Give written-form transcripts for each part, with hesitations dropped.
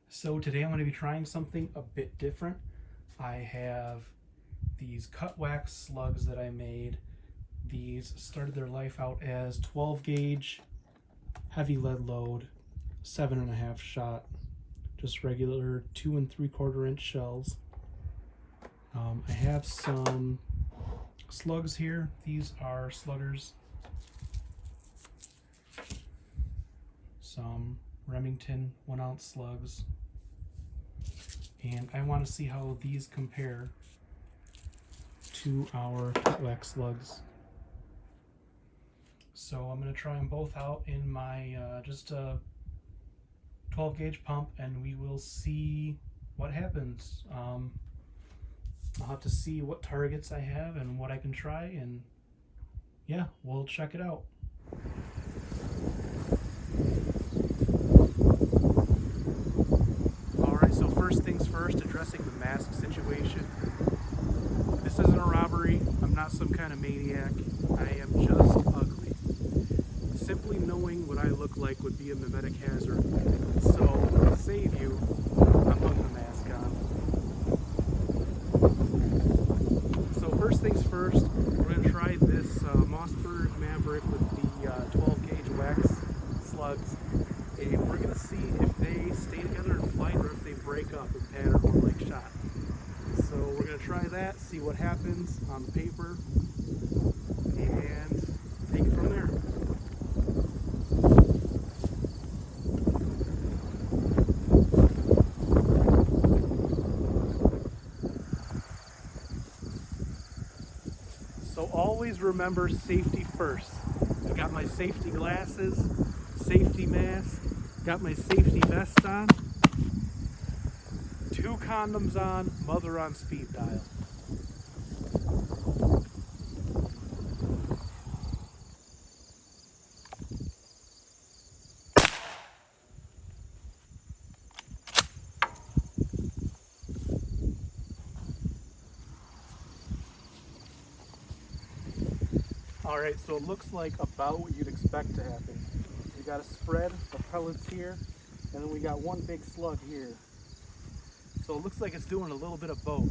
So today I'm going to be trying something a bit different. I have these cut wax slugs that I made. These started their life out as 12 gauge heavy lead load, 7.5 shot, just regular 2 3/4 inch shells. I have some slugs here. These are sluggers. Some Remington 1-ounce slugs. And I want to see how these compare to our cut wax slugs. So I'm going to try them both out in my just a 12 gauge pump, and we will see what happens. I'll have to see what targets I have and what I can try, and yeah, we'll check it out. Alright, so first things first, addressing the mask situation. This isn't a robbery. I'm not some kind of maniac. I am just ugly. Simply knowing what I look like would be a mimetic hazard. So, to save you, I'm putting the mask on. So first things first, we're going to try this Mossberg Maverick with the 12 gauge wax slugs. And we're going to see if they stay together in flight or if they break up and pattern more like shot. So we're going to try that, see what happens on the paper, and take it from there. So always remember safety first. I got my safety glasses, safety mask, got my safety vest on, 2 condoms on, mother on speed dial. Alright, so it looks like about what you'd expect to happen. We got a spread of pellets here, and then we got one big slug here. So it looks like it's doing a little bit of both.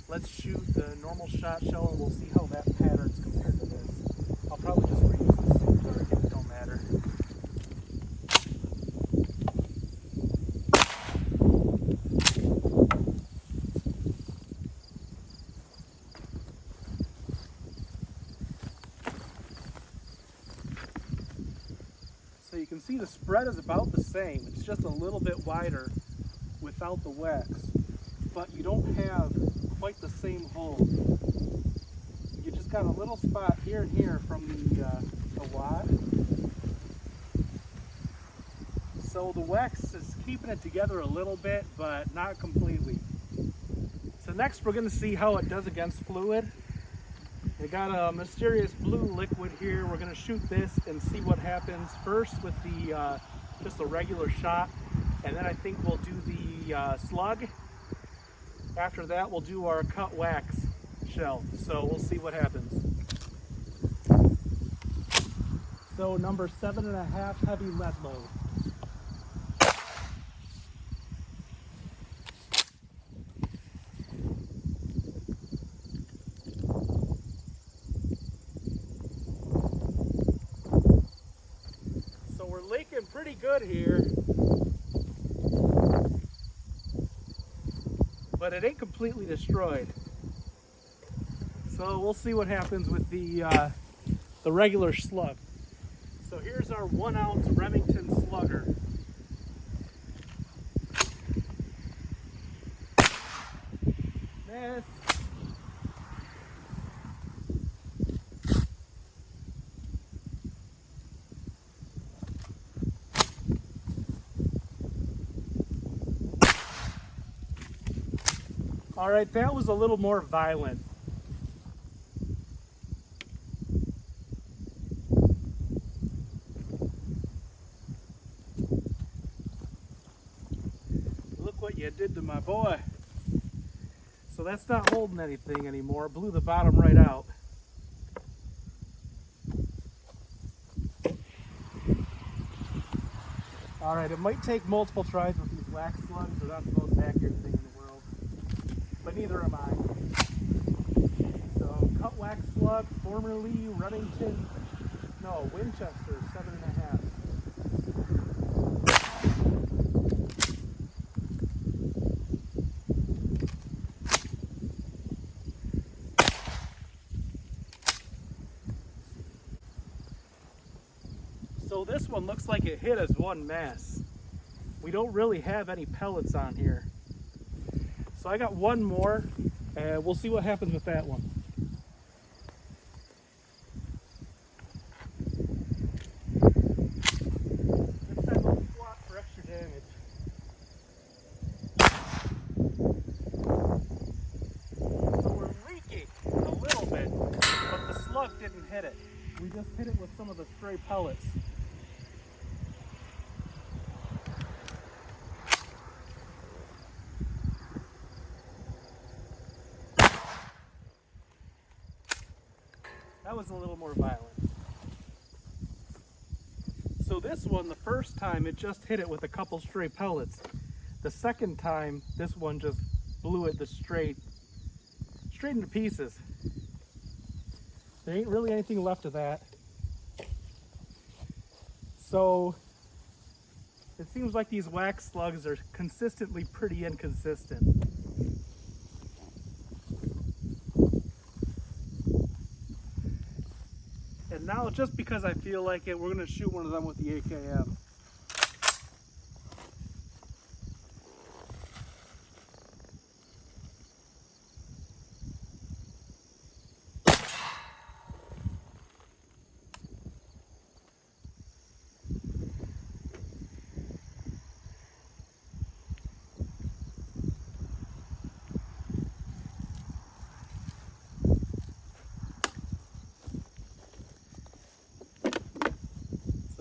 Let's shoot the normal shot shell and we'll see how that pattern's compared to this. I'll probably just reuse the same target, it don't matter. So you can see the spread is about the same. It's just a little bit wider without the wax, but you don't have quite the same hole. You just got a little spot here and here from the wad. So the wax is keeping it together a little bit, but not completely. So next we're going to see how it does against fluid. We got a mysterious blue liquid here. We're going to shoot this and see what happens first with the just a regular shot, and then I think we'll do the slug. After that we'll do our cut wax shell, so we'll see what happens. So number 7.5 heavy lead load. Leaking pretty good here, but it ain't completely destroyed. So we'll see what happens with the regular slug. So here's our 1-ounce Remington Slugger. Miss. All right, that was a little more violent. Look what you did to my boy. So that's not holding anything anymore. It blew the bottom right out. All right, it might take multiple tries with these wax slugs. They're not the most accurate thing in the world, but neither am I. So cut wax slug, formerly Remington, no, Winchester 7.5. So this one looks like it hit as one mass. We don't really have any pellets on here. So I got one more, and we'll see what happens with that one. This time I'll squat for extra damage. So we're leaking a little bit, but the slug didn't hit it. We just hit it with some of the stray pellets. That was a little more violent. So this one, the first time, it just hit it with a couple stray pellets. The second time, this one just blew it straight into pieces. There ain't really anything left of that. So it seems like these wax slugs are consistently pretty inconsistent. And now, just because I feel like it, we're going to shoot one of them with the AKM.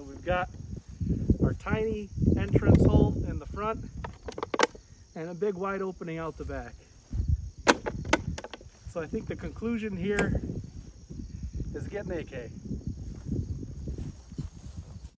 We've got our tiny entrance hole in the front and a big wide opening out the back. So I think the conclusion here is get an AK.